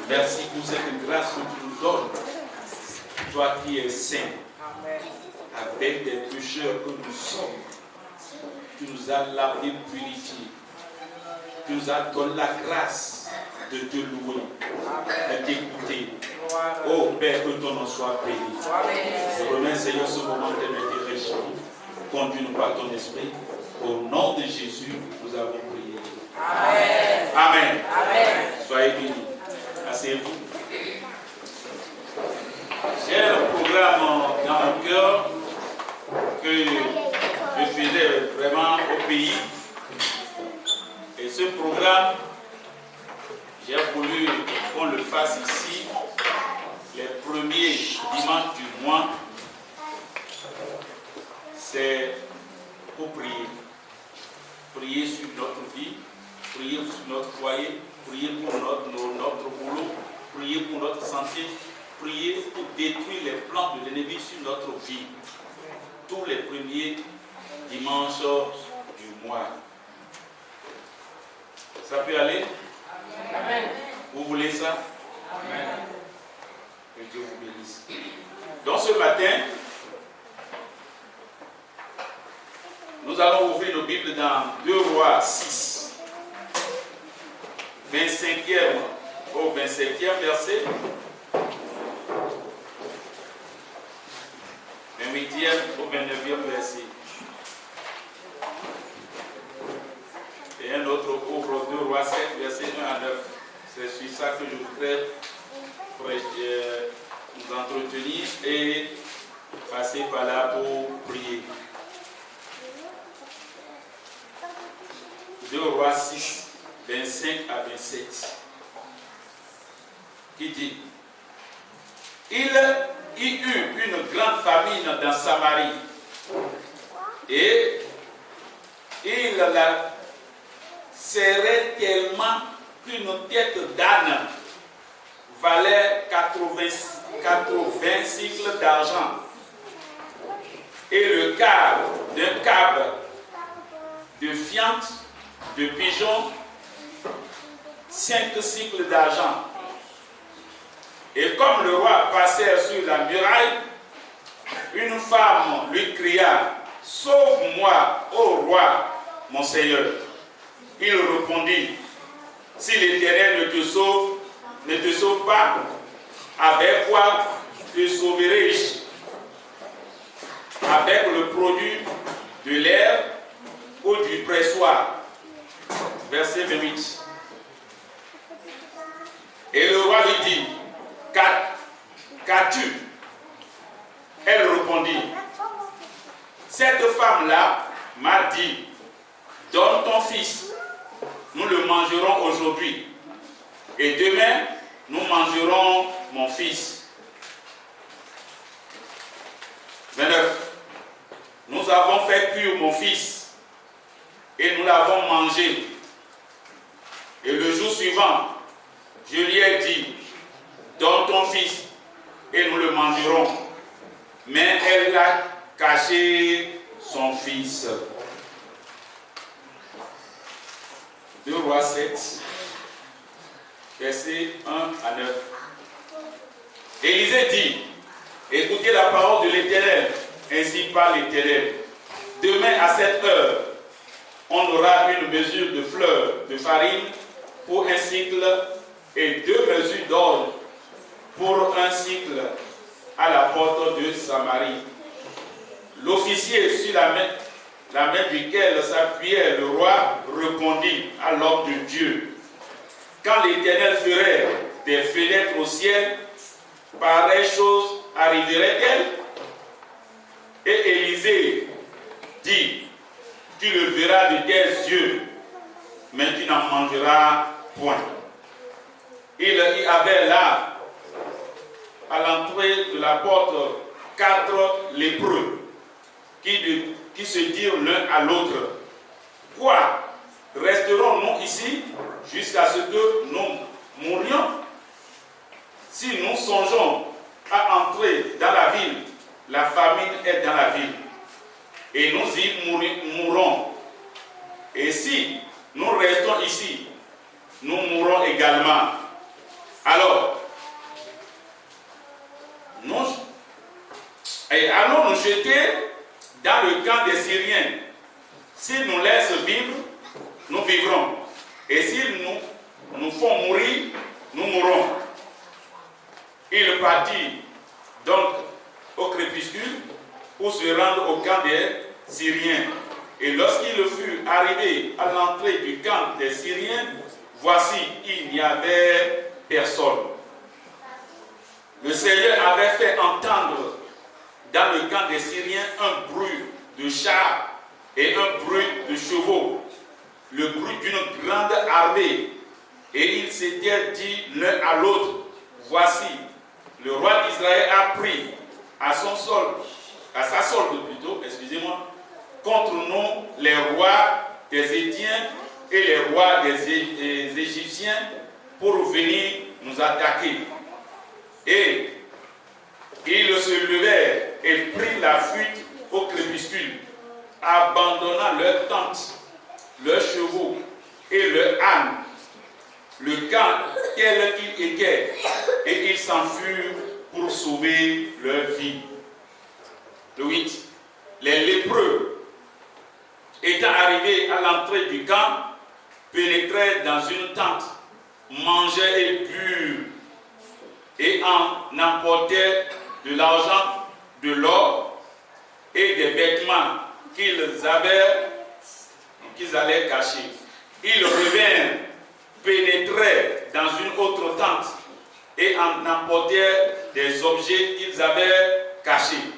Merci pour cette grâce que tu nous donnes. Toi qui es saint, avec des pécheurs que nous sommes, tu nous as lavés, purifiés. Tu nous as donné la grâce de te louer, de t'écouter. Oh Père, que ton nom soit béni. Je remets, Seigneur, ce moment de te réjouir. Conduis-nous par ton esprit. Au nom de Jésus, nous avons prié. Amen. Amen. Amen. Soyez bénis. Asseyez-vous. J'ai un programme dans mon cœur que je faisais vraiment au pays. Et ce programme, j'ai voulu qu'on le fasse ici, les premiers dimanches du mois. C'est pour prier. Prier sur notre vie, prier sur notre foyer, prier pour notre boulot, prier pour notre santé, prier pour détruire les plans de l'ennemi sur notre vie. Tous les premiers dimanches du mois. Ça peut aller? Amen. Vous voulez ça? Amen. Que Dieu vous bénisse. Donc ce matin, nous allons ouvrir nos Bibles dans 2 Rois 6, 25e au 27e verset, 28e au 29e verset. Et un autre ouvre 2 Rois 7, verset 1 à 9. C'est sur ça que je voudrais nous entretenir et passer par là pour prier. 2 Rois 6, 25 à 27, qui dit: il y eut une grande famine dans Samarie, et il la serrait tellement qu'une tête d'âne valait 80 cycles d'argent, et le quart d'un cab de fiente de pigeon, 5 cycles d'argent. Et comme le roi passait sur la muraille, une femme lui cria: sauve-moi, ô roi, mon Seigneur. Il répondit: si l'Éternel ne te sauve pas, avec quoi te sauverai-je? Avec le produit de l'herbe ou du pressoir? Verset 28. Et le roi lui dit: qu'as-tu? Elle répondit: cette femme-là m'a dit, donne ton fils, nous le mangerons aujourd'hui, et demain nous mangerons mon fils. 29. Nous avons fait cuire mon fils et nous l'avons mangé. Et le jour suivant, je lui ai dit, donne ton fils et nous le mangerons. Mais elle a caché son fils. 2 Rois 7, versets 1 à 9. Élisée dit, écoutez la parole de l'Éternel, ainsi parle l'Éternel. Demain à cette heure, on aura une mesure de fleur de farine pour 1 cycle et 2 mesures d'orge pour 1 cycle à la porte de Samarie. L'officier sur la main duquel s'appuyait le roi répondit à l'homme de Dieu: quand l'Éternel ferait des fenêtres au ciel, pareille chose arriverait-elle? Et Élisée dit: tu le verras de tes yeux, mais tu n'en mangeras point. Il y avait là, à l'entrée de la porte, 4 lépreux qui se dirent l'un à l'autre: quoi, resterons-nous ici jusqu'à ce que nous mourions? Si nous songeons à entrer dans la ville, la famine est dans la ville, et nous y mourrons. Et si nous restons ici, nous mourrons également. Alors, Et allons nous jeter dans le camp des Syriens. S'ils nous laissent vivre, nous vivrons. Et s'ils nous font mourir, nous mourrons. Il partit donc au crépuscule pour se rendre au camp des Syriens. Et lorsqu'il fut arrivé à l'entrée du camp des Syriens, voici, il n'y avait personne. Le Seigneur avait fait entendre dans le camp des Syriens un bruit de chars et un bruit de chevaux, le bruit d'une grande armée. Et ils s'étaient dit l'un à l'autre, voici, le roi d'Israël a pris à sa solde, contre nous les rois des Hétiens et les rois des Égyptiens pour venir nous attaquer. Et ils se levèrent et prirent la fuite au crépuscule, abandonnant leurs tentes, leurs chevaux et leurs ânes, le camp tel qu'il était, et ils s'enfuirent pour sauver leur vie. Le 8. Les lépreux, étant arrivés à l'entrée du camp, pénétrèrent dans une tente, mangeaient et burent, et en emportèrent de l'argent, de l'or et des vêtements qu'ils allaient cacher. Ils revinrent, pénétrèrent dans une autre tente et en emportèrent des objets qu'ils avaient cachés.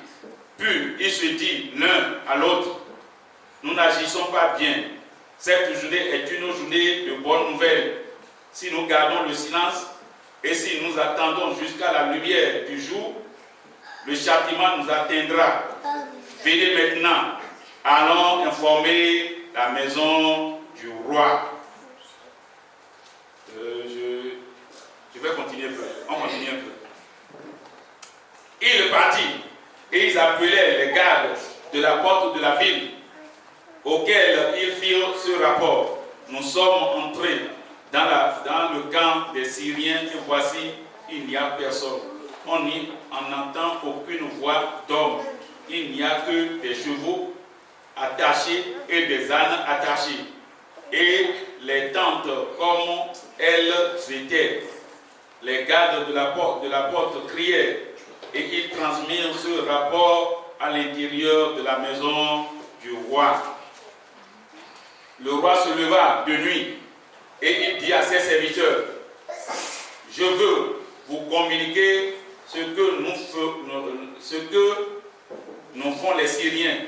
Puis ils se disent l'un à l'autre, nous n'agissons pas bien. Cette journée est une journée de bonnes nouvelles. Si nous gardons le silence et si nous attendons jusqu'à la lumière du jour, le châtiment nous atteindra. Venez maintenant, allons informer la maison du roi. Je vais continuer un peu. On continue un peu. Il partit et ils appelaient les gardes de la porte de la ville, auxquels ils firent ce rapport. Nous sommes entrés dans le camp des Syriens et voici, il n'y a personne. On n'y entend aucune voix d'homme. Il n'y a que des chevaux attachés et des ânes attachés. Et les tentes comme elles étaient. Les gardes de la porte crièrent et ils transmirent ce rapport à l'intérieur de la maison du roi. Le roi se leva de nuit et il dit à ses serviteurs, je veux vous communiquer ce que nous font les Syriens.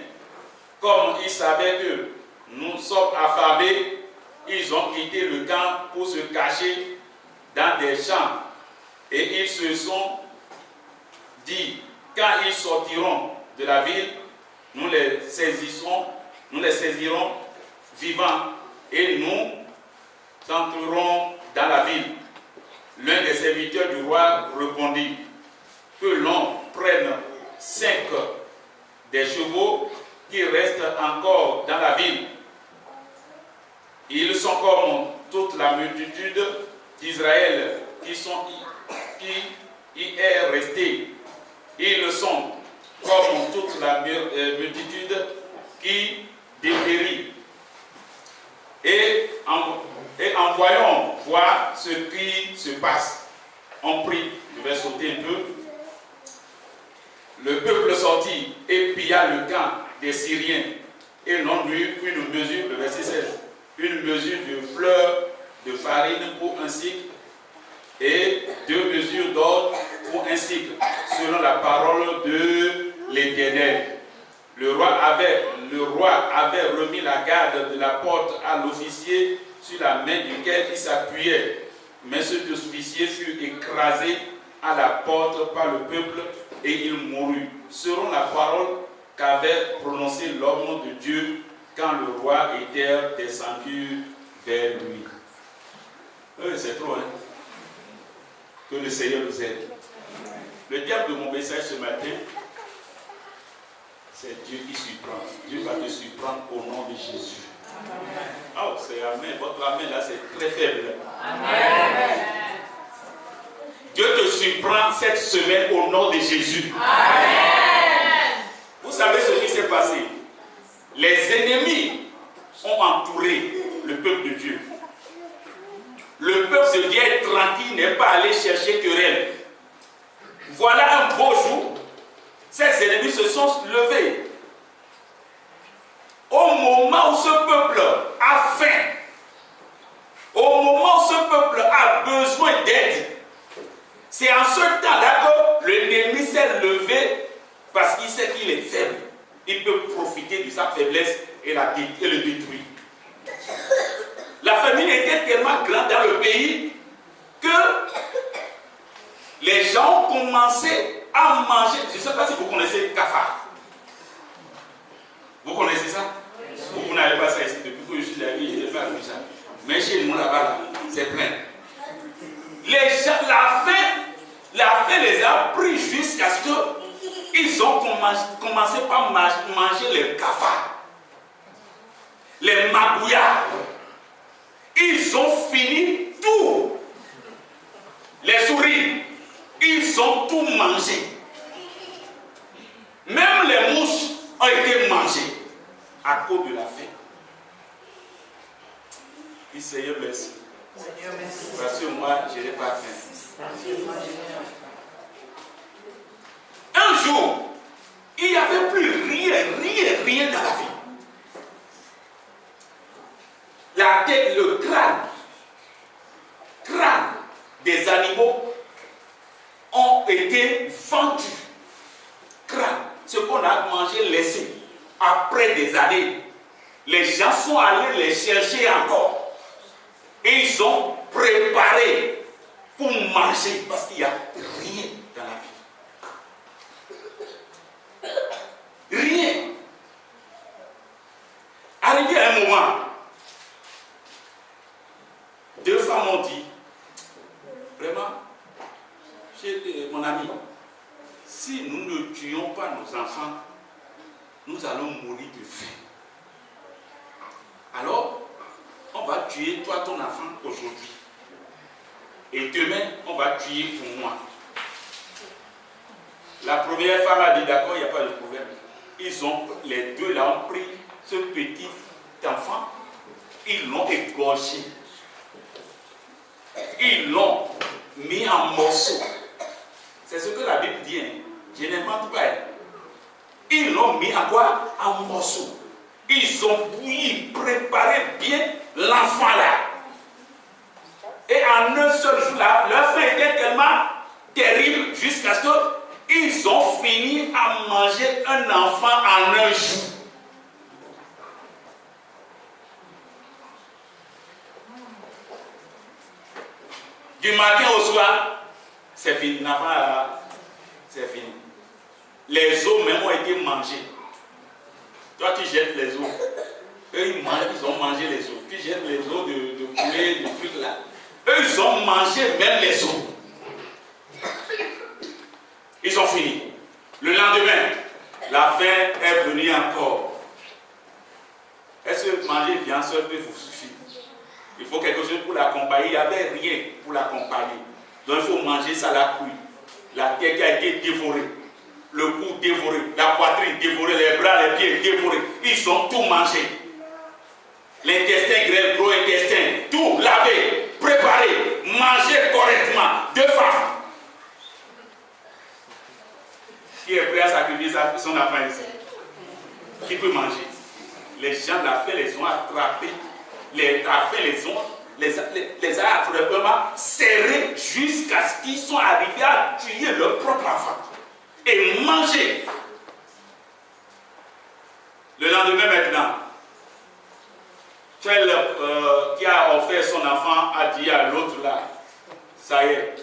Comme ils savaient que nous sommes affamés, ils ont quitté le camp pour se cacher dans des champs. Et ils se sont dit, quand ils sortiront de la ville, nous les saisirons vivants et nous entrerons dans la ville. L'un des serviteurs du roi répondit, que l'on prenne 5 des chevaux qui restent encore dans la ville. Ils sont comme toute la multitude d'Israël qui y est restée. Ils sont comme toute la multitude qui dépérit. Et en voyant voir ce qui se passe, on prie. Je vais sauter un peu. Le peuple sortit et pilla le camp des Syriens et l'on eut une mesure, le verset 16, une mesure de fleurs de farine pour un cycle et 2 mesures d'or pour un cycle, selon la parole de l'Éternel. Le roi avait remis la garde de la porte à l'officier sur la main duquel il s'appuyait. Mais cet officier fut écrasé à la porte par le peuple et il mourut, selon la parole qu'avait prononcée l'homme de Dieu quand le roi était descendu vers lui. C'est trop, hein? Que le Seigneur nous aide. Le diable de mon message ce matin, c'est Dieu qui surprend. Dieu va te surprendre au nom de Jésus. Amen. Oh, c'est Amen. Votre Amen là, c'est très faible. Amen. Dieu te surprend cette semaine au nom de Jésus. Amen. savez ce qui s'est passé. Les ennemis ont entouré le peuple de Dieu. Le peuple de Dieu est tranquille, n'est pas allé chercher querelle. Voilà un beau jour, ces ennemis se sont levés. Au moment où ce peuple a faim, au moment où ce peuple a besoin d'aide, c'est en ce temps-là que l'ennemi s'est levé parce qu'il sait qu'il est faible. Il peut profiter de sa faiblesse et le détruire. La famine était tellement grande dans le pays que les gens ont commencé à manger. Je ne sais pas si vous connaissez le cafard. Vous connaissez ça? Vous n'avez pas ça ici depuis que je suis là, je n'ai pas vu ça. Mais chez nous là-bas, c'est plein. Les gens, la faim les a pris jusqu'à ce qu'ils ont commencé par manger les cafards, les magouillards. Ils ont fini tout. Les souris, ils ont tout mangé. Même les mouches ont été mangées à cause de la faim. Et Seigneur, merci. Parce que moi, je n'ai pas faim. Un jour, il n'y avait plus rien dans la vie. La tête, le crâne des animaux ont été vendus. Crâne, ce qu'on a mangé, laissé. Après des années, les gens sont allés les chercher encore. Et ils ont préparé pour manger parce qu'il n'y a rien dans la vie. Rien. Arrivé à un moment, deux femmes m'ont dit, vraiment, mon ami, si nous ne tuons pas nos enfants, nous allons mourir de faim. Alors, on va tuer toi, ton enfant, aujourd'hui. Et demain, on va tuer pour moi. La première femme a dit, d'accord, il n'y a pas de problème. Les deux là ont pris ce petit enfant, ils l'ont égorgé. Ils l'ont mis en morceaux. C'est ce que la Bible dit. Hein. Je n'invente pas. Ils l'ont mis en quoi? En morceaux. Ils ont bouilli, préparé bien l'enfant là. Et en un seul jour là, leur faim était tellement terrible jusqu'à ce qu'ils ont fini à manger un enfant en un jour. Du matin au soir, c'est fini. L'enfant là, c'est fini. Les os même ont été mangés. Toi, tu jettes les os. Eux, ils ont mangé les os. Tu jettes les os de poulet, de trucs là. Eux, ils ont mangé même les os. Ils ont fini. Le lendemain, la faim est venue encore. Est-ce que manger viande seul peut vous suffire? Il faut quelque chose pour l'accompagner. Il n'y avait rien pour l'accompagner. Donc, il faut manger ça à la couille. La tête qui a été dévorée. Le cou dévoré, la poitrine dévorée, les bras, les pieds dévorés. Ils ont tout mangé. L'intestin grêle, gros intestin, tout lavé, préparé, mangé correctement. Deux femmes. Qui est prêt à sacrifier son enfant ici? Qui peut manger? Les gens de la faim les ont attrapés. La faim les a vraiment serrés jusqu'à ce qu'ils soient arrivés à tuer leur propre enfant. Et manger. Le lendemain maintenant, celle qui a offert son enfant a dit à l'autre là, ça y est,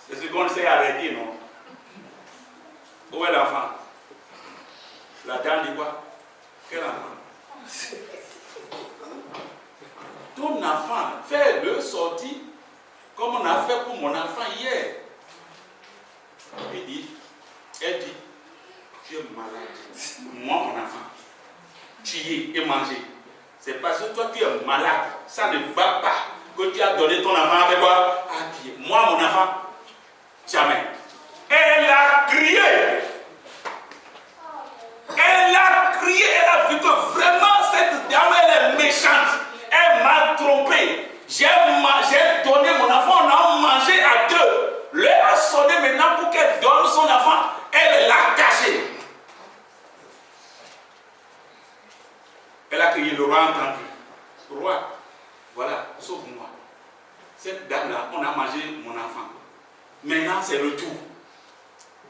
c'est ce qu'on s'est arrêté, non? Où est l'enfant? La dame dit quoi? Quel enfant? Ton enfant, fais-le sortir comme on a fait pour mon enfant hier. Elle dit, tu es malade. Moi, mon enfant, tuer et manger. C'est parce que toi, tu es malade. Ça ne va pas que tu as donné ton enfant avec quoi? À pied. Moi, mon enfant, jamais. Elle a crié. a vu que vraiment cette dame, elle est méchante. Elle m'a trompé. J'ai donné mon enfant, on a mangé à deux. L'heure a sonné maintenant pour qu'elle donne son enfant. Elle l'a caché. Elle a crié, le roi a entendu. Roi, voilà, sauve-moi. Cette dame-là, on a mangé mon enfant. Maintenant, c'est le tour.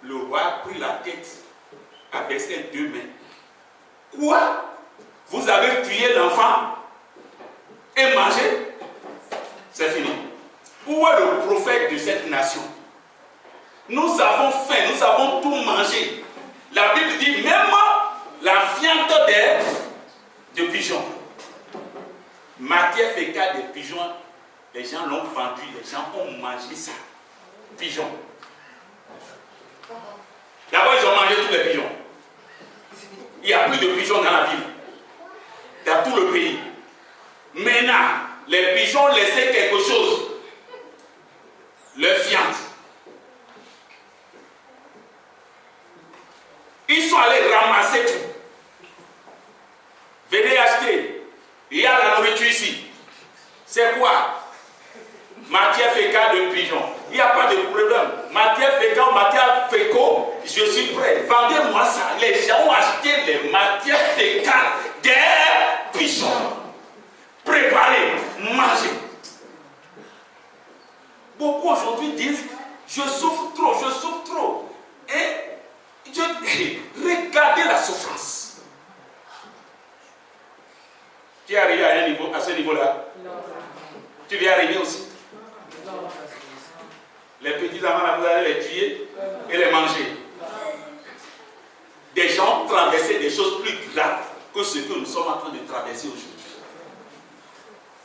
Le roi a pris la tête avec ses deux mains. Quoi? Vous avez tué l'enfant et mangé? C'est fini. Où est le prophète de cette nation? Nous avons faim, nous avons tout mangé. La Bible dit même la viande de pigeons. Matière fécale des pigeons, les gens l'ont vendu, les gens ont mangé ça. Pigeons. D'abord, ils ont mangé tous les pigeons. Il n'y a plus de pigeons dans la ville, dans tout le pays. Maintenant, les pigeons laissaient quelque chose. Leur viande. Ils sont allés ramasser tout. Venez acheter. Il y a la nourriture ici. C'est quoi? Matière fécale de pigeon. Il n'y a pas de problème. Matière fécale, matière féco, je suis prêt. Vendez-moi ça. Les gens ont acheté les matières fécales des pigeons. Préparez, mangez. Beaucoup aujourd'hui disent, je souffre trop. Et regardez la souffrance. Tu es arrivé à ce niveau-là? Non. Tu viens arriver aussi? Non. Les petits enfants, vous allez les tuer et les manger. Des gens traversaient des choses plus graves que ce que nous sommes en train de traverser aujourd'hui.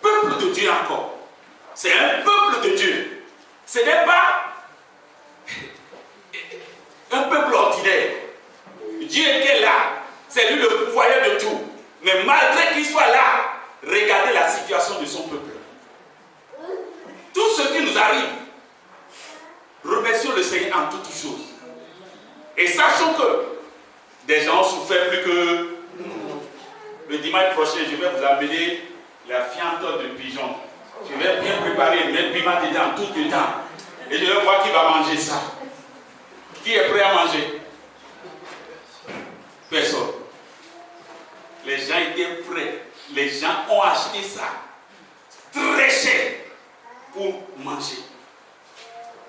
Peuple de Dieu encore. C'est un peuple de Dieu. Ce n'est pas un peuple ordinaire. Dieu était là. C'est lui le pourvoyeur de tout. Mais malgré qu'il soit là, regardez la situation de son peuple. Tout ce qui nous arrive, remercions le Seigneur en toutes choses. Et sachons que des gens ont souffert plus que nous. Le dimanche prochain, je vais vous amener la fiente de pigeon. Je vais bien préparer, mettre piment dedans, tout dedans. Et je vais voir qui va manger ça. Qui est prêt à manger? Personne. Les gens étaient prêts. Les gens ont acheté ça très cher pour manger.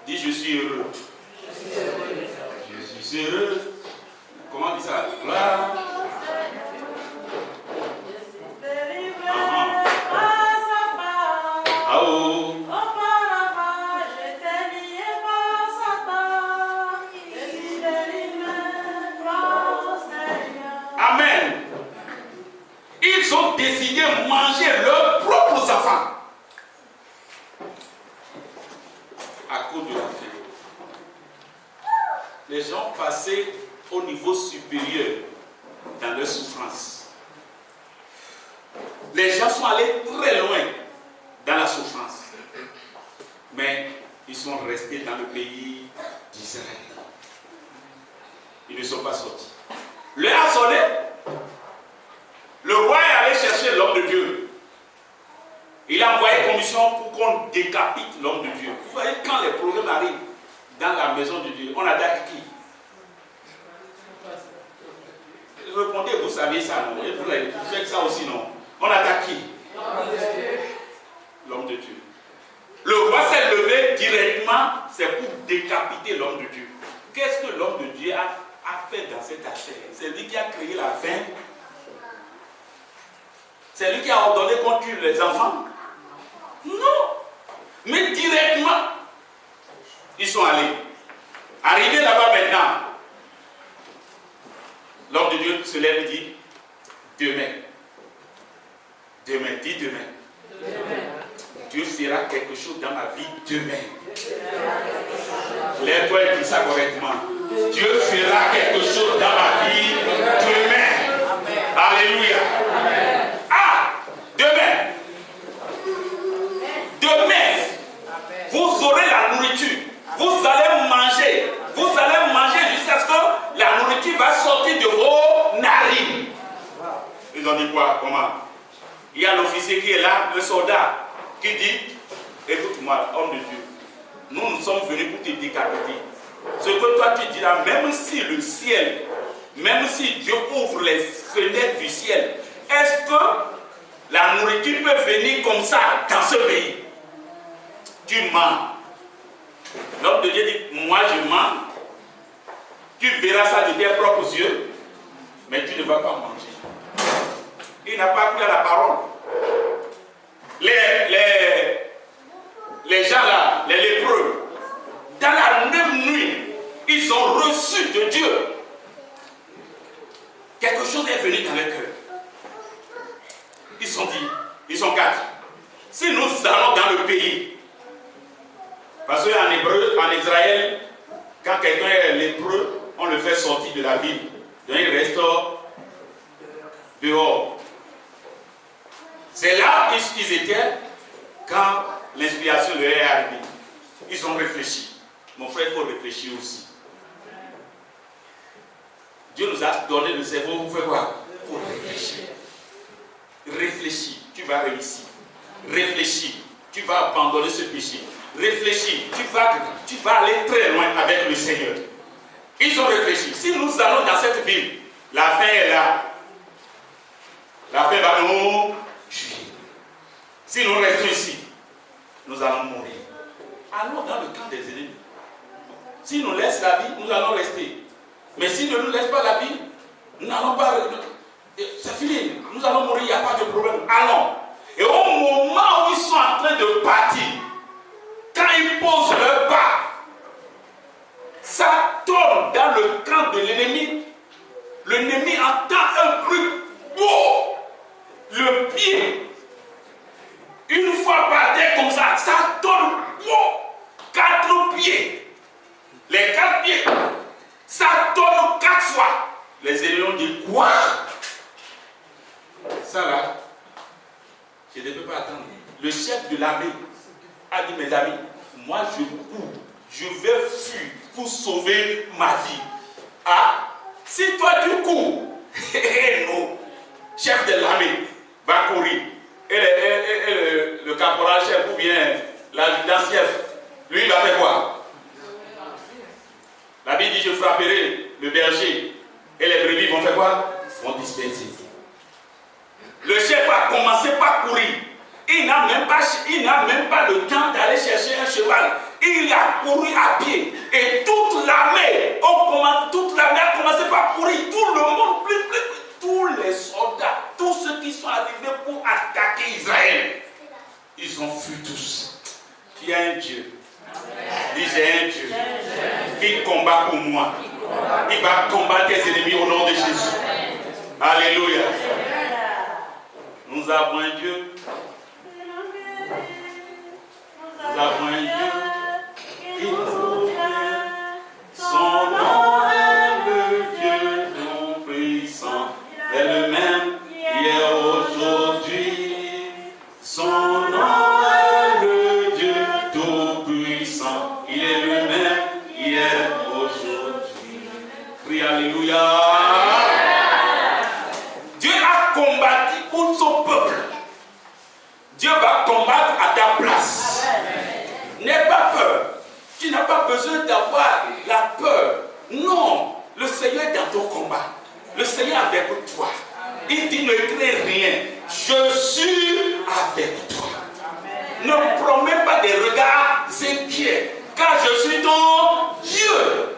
Dis, je suis heureux. Je suis heureux. Comment on dit ça? Voilà. Amen. Ils ont décidé de manger leurs propres enfants à cause de la faim. Les gens passaient au niveau supérieur dans leur souffrance. Les gens sont allés très loin dans la souffrance. Mais ils sont restés dans le pays d'Israël. Ils ne sont pas sortis. L'heure a sonné. Le roi est allé chercher l'homme de Dieu. Il a envoyé commission pour qu'on décapite l'homme de Dieu. Vous voyez, quand les problèmes arrivent dans la maison de Dieu, on attaque qui? Répondez, vous saviez ça, non? Vous faites ça aussi, non? On attaque qui? L'homme de Dieu. Le roi s'est levé directement, c'est pour décapiter l'homme de Dieu. Qu'est-ce que l'homme de Dieu a fait dans cette affaire? C'est lui qui a créé la faim. C'est lui qui a ordonné qu'on tue les enfants. Non. Mais directement, ils sont allés. Arrivés là-bas maintenant, l'homme de Dieu se lève et dit, demain. Demain, dis demain. Dieu fera quelque chose dans ma vie demain. Lève-toi et dis ça correctement. Dieu fera quelque chose dans ma vie demain. Alléluia. Ah, demain. Demain, vous aurez la nourriture. Vous allez manger. Vous allez manger jusqu'à ce que la nourriture va sortir de vos narines. Il y a l'officier qui est là, le soldat, qui dit, écoute-moi, homme de Dieu, nous sommes venus pour te décapiter. Ce que toi tu dis là, même si le ciel, même si Dieu ouvre les fenêtres du ciel, est-ce que la nourriture peut venir comme ça dans ce pays? Tu mens. L'homme de Dieu dit, moi je mens. Tu verras ça de tes propres yeux, mais tu ne vas pas manger. Il n'a pas cru à la parole. Les gens là, les lépreux, dans la même nuit, ils ont reçu de Dieu. Quelque chose est venu dans leur cœur. Ils sont dit, ils sont quatre. Si nous allons dans le pays, parce qu'en hébreu, en Israël, quand quelqu'un est lépreux, on le fait sortir de la ville. Donc il reste dehors. C'est là où ils étaient quand l'inspiration leur est arrivée. Ils ont réfléchi. Mon frère, il faut réfléchir aussi. Dieu nous a donné le cerveau pour faire quoi? Pour réfléchir. Réfléchis, tu vas réussir. Réfléchis, tu vas abandonner ce péché. Réfléchis, tu vas aller très loin avec le Seigneur. Ils ont réfléchi. Si nous allons dans cette ville, la fin est là. La fin va nous tuer. Si nous restons ici, nous allons mourir. Allons dans le camp des ennemis. Si nous laisse la vie, nous allons rester. Mais si ne nous laisse pas la vie, nous n'allons pas. C'est fini. Nous allons mourir, il n'y a pas de problème. Allons. Et au moment où ils sont en train de partir, quand ils posent leur pas, ça tombe dans le camp de l'ennemi. L'ennemi entend un bruit beau. Le pied, une fois par terre comme ça tombe beau. 4 pieds. Les 4 pieds, ça tombe 4 fois. Les ennemis ont dit quoi? Ça là, je ne peux pas attendre. Le chef de l'armée a dit, mes amis, moi je cours, je vais fuir pour sauver ma vie. Ah, si toi tu cours, non, chef de l'armée va courir. Et le caporal chef ou bien l'adjudant chef, lui il va faire quoi? La Bible dit, je frapperai le berger et les brebis vont faire quoi? Vont disperser. Le chef a commencé par courir. Il n'a même pas le temps d'aller chercher un cheval. Il a couru à pied. Et toute l'armée a commencé par courir. Tout le monde, tous les soldats, tous ceux qui sont arrivés pour attaquer Israël, ils ont fui tous. Il y a un Dieu. Dis, j'ai un Dieu qui combat pour moi. Il va combattre tes ennemis au nom de Jésus. Alléluia. Nous avons un Dieu. Nous avons un Dieu qui nous vient. Son nom est le Dieu tout-puissant. C'est le même hier, aujourd'hui. Son nom est le Dieu tout-puissant. Il est le même hier, aujourd'hui. Prie alléluia. Dieu a combattu pour son peuple. Dieu va combattre à ta place. N'aie pas peur. Tu n'as pas besoin d'avoir la peur. Non, le Seigneur est dans ton combat. Le Seigneur est avec toi. Il dit, ne crains rien. Je suis avec toi. Ne promets pas des regards inquiets. Car je suis ton Dieu.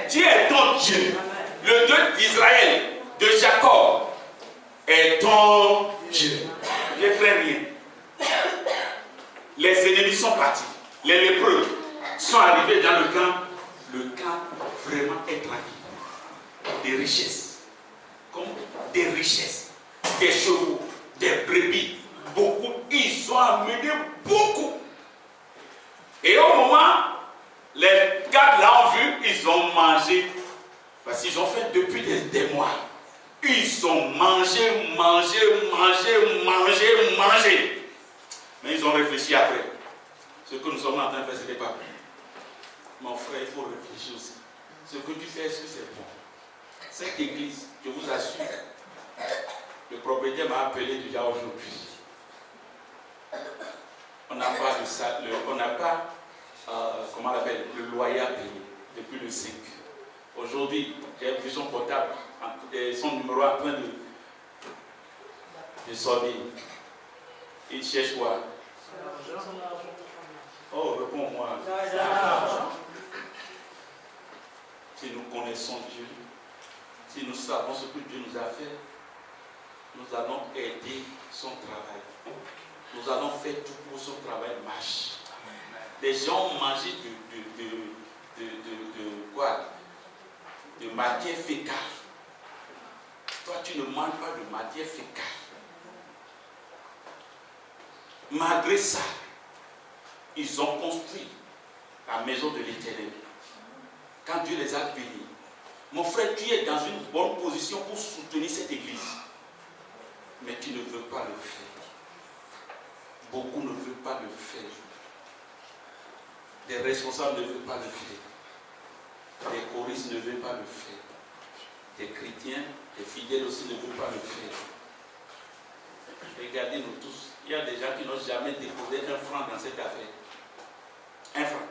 Dieu est ton Dieu. Le Dieu d'Israël, de Jacob, est ton Dieu. Ne crains rien. Les ennemis sont partis. Les lépreux sont arrivés dans le camp. Le camp vraiment est tranquille. Des richesses. Comme des richesses. Des chevaux, des brebis. Beaucoup. Ils ont amené beaucoup. Et au moment, les gars là ont vu, ils ont mangé. Parce qu'ils ont fait depuis des mois. Ils ont mangé. Mais ils ont réfléchi après. Ce que nous sommes en train de faire, ce n'est pas bon. Mon frère, il faut réfléchir aussi. Ce que tu fais, est-ce que c'est bon? Cette église, je vous assure, le propriétaire m'a appelé déjà aujourd'hui. n'a pas, comment on l'appelle, le loyer à payer depuis le 5. Aujourd'hui, j'ai vu son portable, son numéro en train de sonner. Il cherche quoi? Oh, réponds-moi. Si nous connaissons Dieu, si nous savons ce que Dieu nous a fait, nous allons aider son travail. Nous allons faire tout pour que son travail marche. Les gens ont mangé de matière fécale. Toi, tu ne manges pas de matière fécale. Malgré ça, ils ont construit la maison de l'Éternel. Quand Dieu les a bénis, mon frère, tu es dans une bonne position pour soutenir cette église. Mais tu ne veux pas le faire. Beaucoup ne veulent pas le faire. Les responsables ne veulent pas le faire. Les choristes ne veulent pas le faire. Les chrétiens, les fidèles aussi ne veulent pas le faire. Regardez-nous tous. Il y a des gens qui n'ont jamais déposé un franc dans cette affaire. Un franc.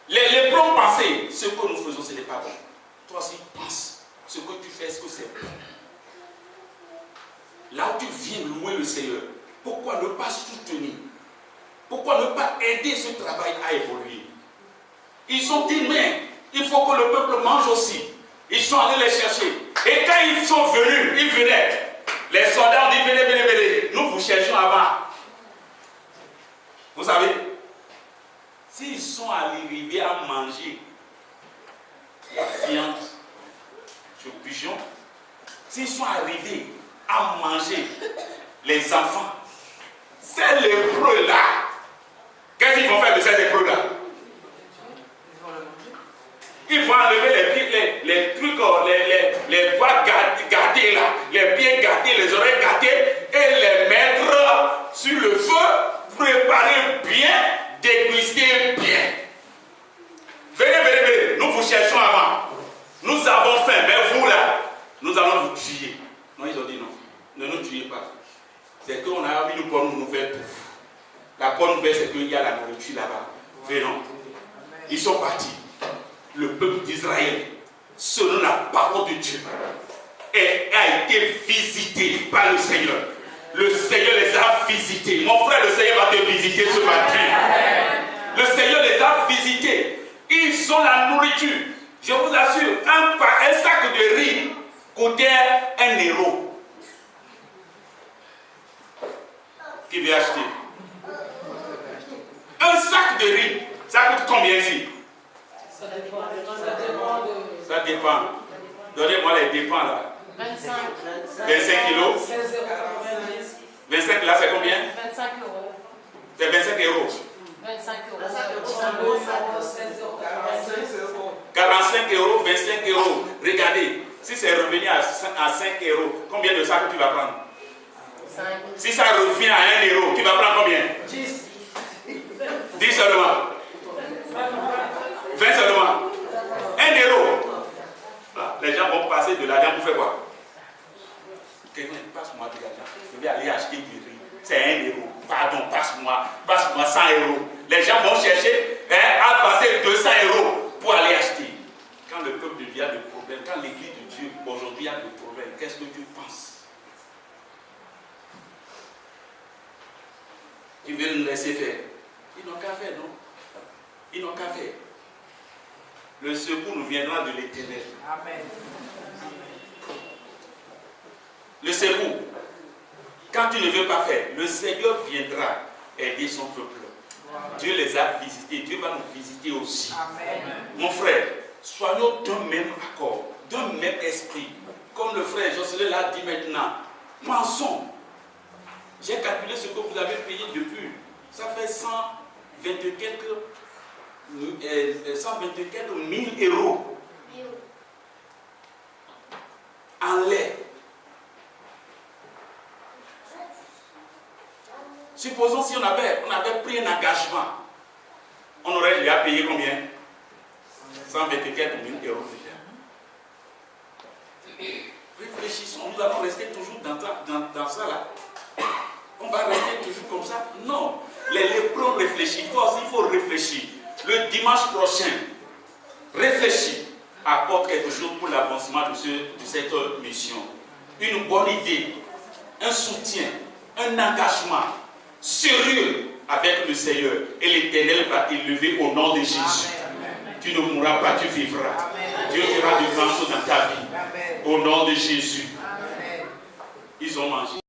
Les plombs pensés, ce que nous faisons, ce n'est pas bon. Toi aussi, pense. Ce que tu fais, est-ce que c'est bon? Là où tu viens louer le Seigneur, pourquoi ne pas soutenir? Pourquoi ne pas aider ce travail à évoluer? Ils ont dit, mais il faut que le peuple mange aussi. Ils sont allés les chercher. Et quand ils sont venus, ils venaient. Les soldats ont dit, venez, venez, venez. Nous vous cherchons avant. Vous savez, s'ils sont arrivés à manger la viande du pigeon, s'ils sont arrivés à manger les enfants, ces lépreux-là, qu'est-ce qu'ils vont faire de ces lépreux-là? Ils vont enlever les trucs, les doigts gâtés là, les pieds gâtés, les oreilles gâtées, et les mettre sur le feu, préparer bien, déguster bien. Venez, venez, venez, nous vous cherchons avant. Nous avons faim, mais vous là, nous allons vous tuer. Non, ils ont dit non, ne nous tuez pas. C'est qu'on a eu une bonne nouvelle pour vous. La bonne nouvelle, c'est qu'il y a la nourriture là-bas. Venons. Ils sont partis. Le peuple d'Israël, selon la parole de Dieu, a été visité par le Seigneur. Le Seigneur les a visités. Mon frère, le Seigneur va te visiter ce matin. Le Seigneur les a visités. Ils ont la nourriture. Je vous assure, un sac de riz coûtait 1 euro. Qui veut acheter? Un sac de riz, ça coûte combien ici? Ça dépend. Ça dépend. Donnez-moi les dépens là. 25 kilos. 25 là, c'est combien? 25 euros. C'est 25 euros. 25 euros. 45 euros, 25 euros. Regardez, si c'est revenu à 5 euros, combien de sacs tu vas prendre? 5. Si ça revient à 1 euro, tu vas prendre combien? 10. 10 seulement. 20 seulement. 1 euro. Les gens vont passer de l'argent pour faire quoi? Quelqu'un passe-moi de l'argent. Je vais aller acheter du riz. C'est 1 euro. Pardon, passe-moi 100 euros. Les gens vont chercher à passer 200 euros pour aller acheter. Quand le peuple de Dieu a des problèmes, quand l'église de Dieu aujourd'hui a des problèmes, qu'est-ce que tu penses? Tu veux nous laisser faire? Ils n'ont qu'à faire, non? Ils n'ont qu'à faire. Le secours nous viendra de l'Éternel. Amen. Le secours, quand tu ne veux pas faire, le Seigneur viendra aider son peuple. Dieu les a visités, Dieu va nous visiter aussi. Amen. Mon frère, soyons d'un même accord, d'un même esprit. Comme le frère Jocelyn l'a dit maintenant, pensons. J'ai calculé ce que vous avez payé depuis. Ça fait 120 quelques 1000 euros en lait. Supposons si on avait pris un engagement, on aurait déjà payé combien? 120 quelques 1000 euros déjà. Réfléchissons, nous allons rester toujours dans ça là. On va rester toujours comme ça? Non. Les lépreux réfléchissent. Toi aussi, il faut réfléchir. Le dimanche prochain, réfléchis. Apporte quelque chose pour l'avancement de cette mission. Une bonne idée, un soutien, un engagement sérieux avec le Seigneur. Et l'Éternel va t'élever au nom de Jésus. Amen. Tu ne mourras pas, tu vivras. Amen. Dieu fera de grandes choses dans ta vie. Amen. Au nom de Jésus. Amen. Ils ont mangé.